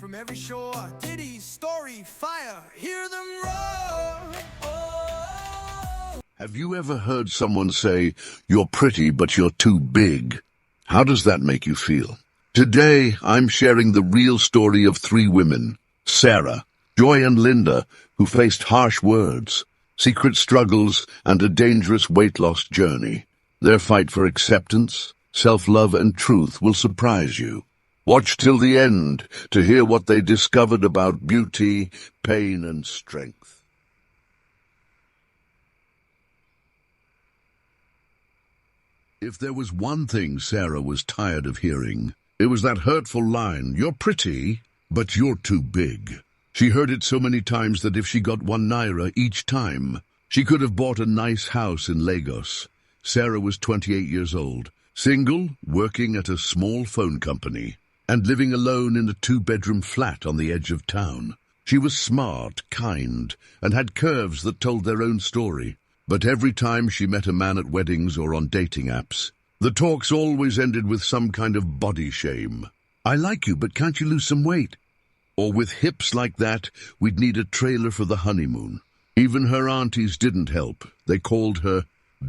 from every shore. Diidii, Storyfire, hear them roar. Oh. Have you ever heard someone say, "You're pretty, but you're too big"? How does that make you feel? Today, I'm sharing the real story of three women, Sarah, Joy, and Linda, who faced harsh words, secret struggles, and a dangerous weight loss journey. Their fight for acceptance, self-love, and truth will surprise you. Watch till the end to hear what they discovered about beauty, pain, and strength. If there was one thing Sarah was tired of hearing, it was that hurtful line, "You're pretty, but you're too big." She heard it so many times that if she got 1 naira each time, she could have bought a nice house in Lagos. Sarah was 28 years old, single, working at a small phone company, and living alone in a 2-bedroom flat on the edge of town. She was smart, kind, and had curves that told their own story. But every time she met a man at weddings or on dating apps, the talks always ended with some kind of body shame. "I like you, but can't you lose some weight?" Or with hips like that, we'd need a trailer for the honeymoon. Even her aunties didn't help. They called her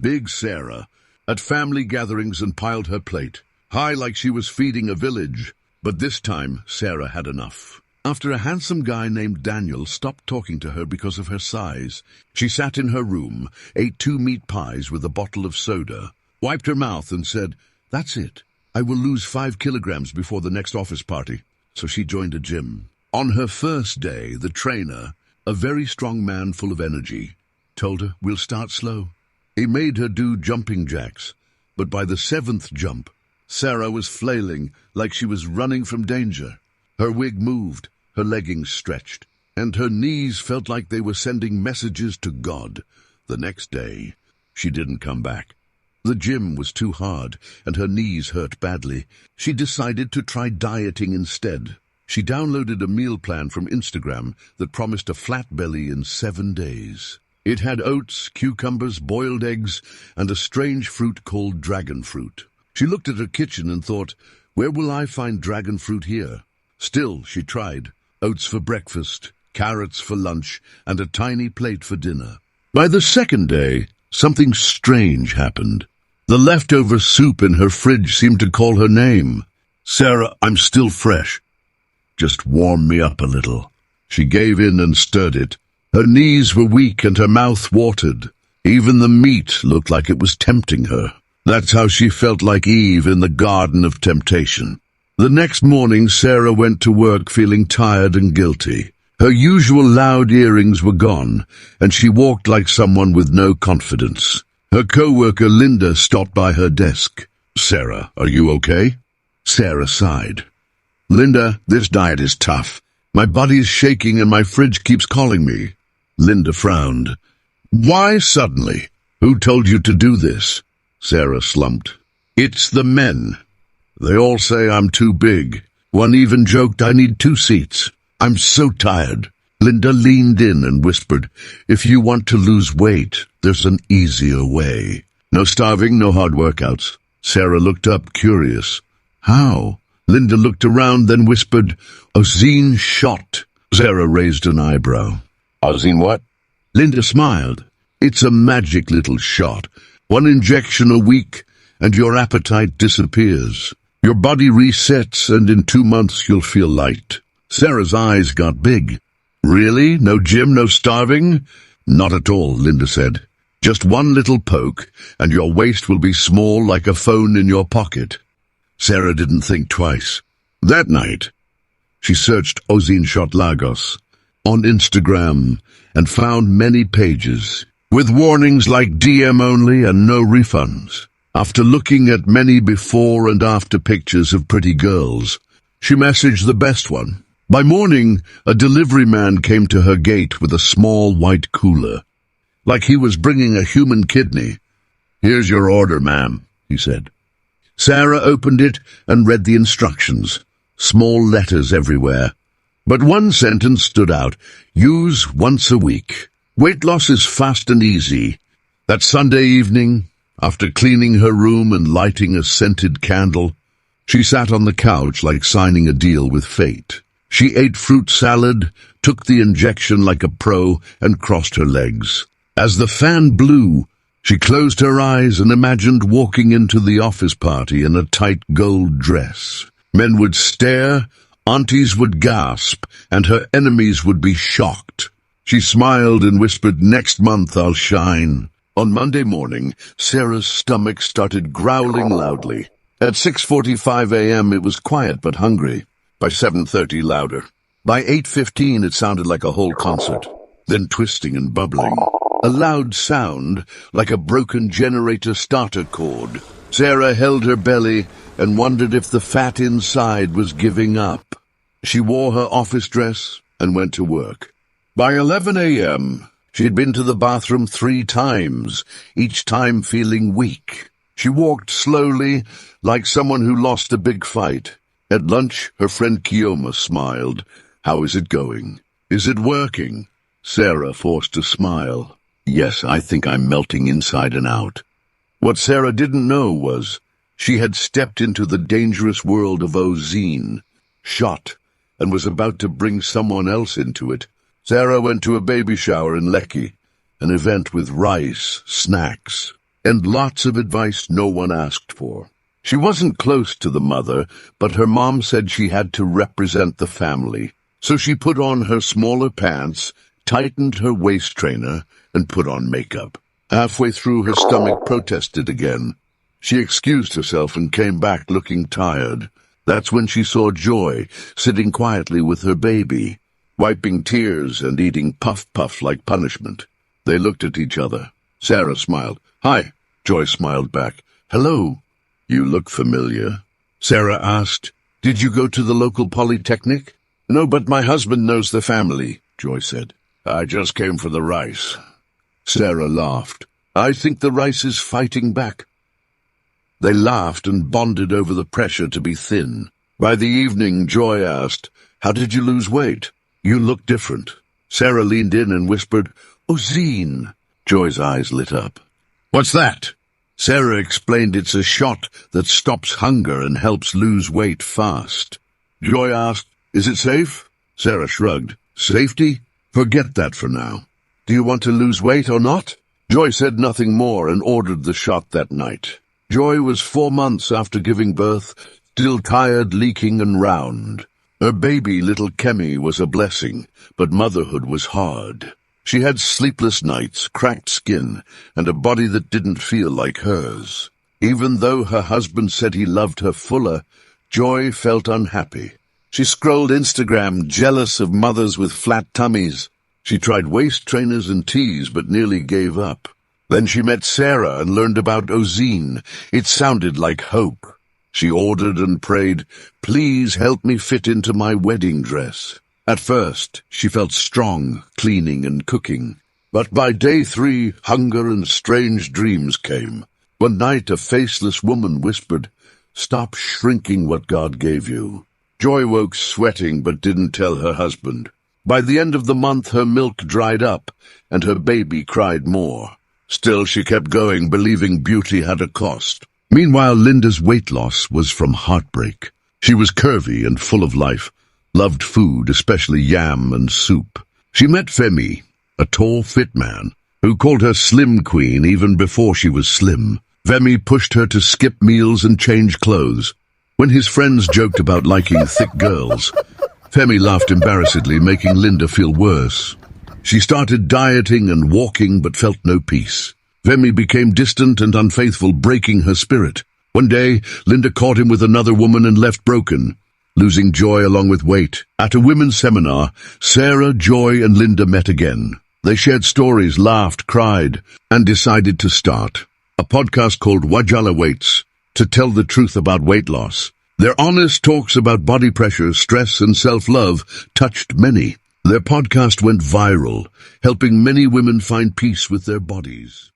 Big Sarah at family gatherings and piled her plate, high like she was feeding a village. But this time, Sarah had enough. After a handsome guy named Daniel stopped talking to her because of her size, she sat in her room, ate 2 meat pies with a bottle of soda, wiped her mouth and said, "That's it. I will lose 5 kilograms before the next office party." So she joined a gym. On her first day, the trainer, a very strong man full of energy, told her, "We'll start slow." He made her do jumping jacks, but by the 7th jump, Sarah was flailing like she was running from danger. Her wig moved, her leggings stretched, and her knees felt like they were sending messages to God. The next day, she didn't come back. The gym was too hard, and her knees hurt badly. She decided to try dieting instead. She downloaded a meal plan from Instagram that promised a flat belly in 7 days. It had oats, cucumbers, boiled eggs, and a strange fruit called dragon fruit. She looked at her kitchen and thought, "Where will I find dragon fruit here?" Still, she tried. Oats for breakfast, carrots for lunch, and a tiny plate for dinner. By the 2nd day, something strange happened. The leftover soup in her fridge seemed to call her name. "Sarah, I'm still fresh. Just warm me up a little." She gave in and stirred it. Her knees were weak and her mouth watered. Even the meat looked like it was tempting her. That's how she felt like Eve in the Garden of Temptation. The next morning, Sarah went to work feeling tired and guilty. Her usual loud earrings were gone, and she walked like someone with no confidence. Her co-worker Linda stopped by her desk. "Sarah, are you okay?" Sarah sighed. "Linda, this diet is tough. My body is shaking and my fridge keeps calling me." Linda frowned. "Why suddenly? Who told you to do this?" Sarah slumped. "It's the men. They all say I'm too big. One even joked I need 2 seats. I'm so tired." Linda leaned in and whispered, "If you want to lose weight, there's an easier way. No starving, no hard workouts." Sarah looked up, curious. "How?" Linda looked around, then whispered, "Ozine shot." Sarah raised an eyebrow. "Ozine what?" Linda smiled. "It's a magic little shot. 1 injection a week, and your appetite disappears. Your body resets, and in 2 months you'll feel light." Sarah's eyes got big. "Really? No gym, no starving?" "Not at all," Linda said. "Just 1 little poke, and your waist will be small like a phone in your pocket." Sarah didn't think twice. That night, she searched Ozine Shot Lagos on Instagram and found many pages with warnings like DM only and no refunds. After looking at many before and after pictures of pretty girls, she messaged the best one. By morning, a delivery man came to her gate with a small white cooler, like he was bringing a human kidney. "Here's your order, ma'am," he said. Sarah opened it and read the instructions, small letters everywhere. But one sentence stood out: "Use once a week. Weight loss is fast and easy." That Sunday evening, after cleaning her room and lighting a scented candle, she sat on the couch like signing a deal with fate. She ate fruit salad, took the injection like a pro, and crossed her legs. As the fan blew, she closed her eyes and imagined walking into the office party in a tight gold dress. Men would stare, aunties would gasp, and her enemies would be shocked. She smiled and whispered, "Next month I'll shine." On Monday morning, Sarah's stomach started growling loudly. At 6:45 a.m. it was quiet but hungry. By 7:30, louder. By 8:15 it sounded like a whole concert, then twisting and bubbling. A loud sound, like a broken generator starter cord. Sarah held her belly and wondered if the fat inside was giving up. She wore her office dress and went to work. By 11 a.m., she had been to the bathroom 3 times, each time feeling weak. She walked slowly, like someone who lost a big fight. At lunch, her friend Kioma smiled. "How is it going? Is it working?" Sarah forced a smile. "Yes, I think I'm melting inside and out." What Sarah didn't know was she had stepped into the dangerous world of Ozine, shot, and was about to bring someone else into it. Sarah went to a baby shower in Lekki, an event with rice, snacks, and lots of advice no one asked for. She wasn't close to the mother, but her mom said she had to represent the family. So she put on her smaller pants, tightened her waist trainer, and put on makeup. Halfway through, her stomach protested again. She excused herself and came back looking tired. That's when she saw Joy sitting quietly with her baby, wiping tears and eating puff-puff like punishment. They looked at each other. Sarah smiled. "Hi." Joy smiled back. "Hello. You look familiar." Sarah asked, "Did you go to the local polytechnic?" "No, but my husband knows the family," Joy said. "I just came for the rice." Sarah laughed. "I think the rice is fighting back." They laughed and bonded over the pressure to be thin. By the evening, Joy asked, "How did you lose weight? You look different." Sarah leaned in and whispered, "Ozine." Joy's eyes lit up. "What's that?" Sarah explained it's a shot that stops hunger and helps lose weight fast. Joy asked, "Is it safe?" Sarah shrugged. "Safety? Forget that for now. Do you want to lose weight or not?" Joy said nothing more and ordered the shot that night. Joy was 4 months after giving birth, still tired, leaking, and round. Her baby, little Kemi, was a blessing, but motherhood was hard. She had sleepless nights, cracked skin, and a body that didn't feel like hers. Even though her husband said he loved her fuller, Joy felt unhappy. She scrolled Instagram, jealous of mothers with flat tummies. She tried waist trainers and teas, but nearly gave up. Then she met Sarah and learned about Ozine. It sounded like hope. She ordered and prayed, "Please help me fit into my wedding dress." At first, she felt strong, cleaning and cooking. But by day 3, hunger and strange dreams came. One night, a faceless woman whispered, "Stop shrinking what God gave you." Joy woke sweating but didn't tell her husband. By the end of the month, her milk dried up, and her baby cried more. Still, she kept going, believing beauty had a cost. Meanwhile, Linda's weight loss was from heartbreak. She was curvy and full of life, loved food, especially yam and soup. She met Femi, a tall, fit man, who called her Slim Queen even before she was slim. Femi pushed her to skip meals and change clothes. When his friends joked about liking thick girls, Femi laughed embarrassedly, making Linda feel worse. She started dieting and walking but felt no peace. Femi became distant and unfaithful, breaking her spirit. One day, Linda caught him with another woman and left broken, losing Joy along with weight. At a women's seminar, Sarah, Joy, and Linda met again. They shared stories, laughed, cried, and decided to start a podcast called Wajala Waits to tell the truth about weight loss. Their honest talks about body pressure, stress, and self-love touched many. Their podcast went viral, helping many women find peace with their bodies.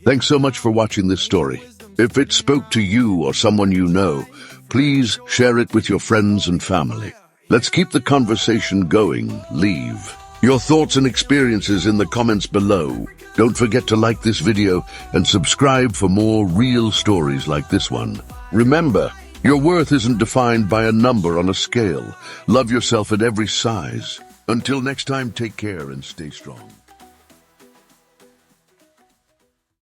Thanks so much for watching this story. If it spoke to you or someone you know, please share it with your friends and family. Let's keep the conversation going. Leave your thoughts and experiences in the comments below. Don't forget to like this video and subscribe for more real stories like this one. Remember, Your worth isn't defined by a number on a scale. Love yourself at every size. Until next time, take care and stay strong.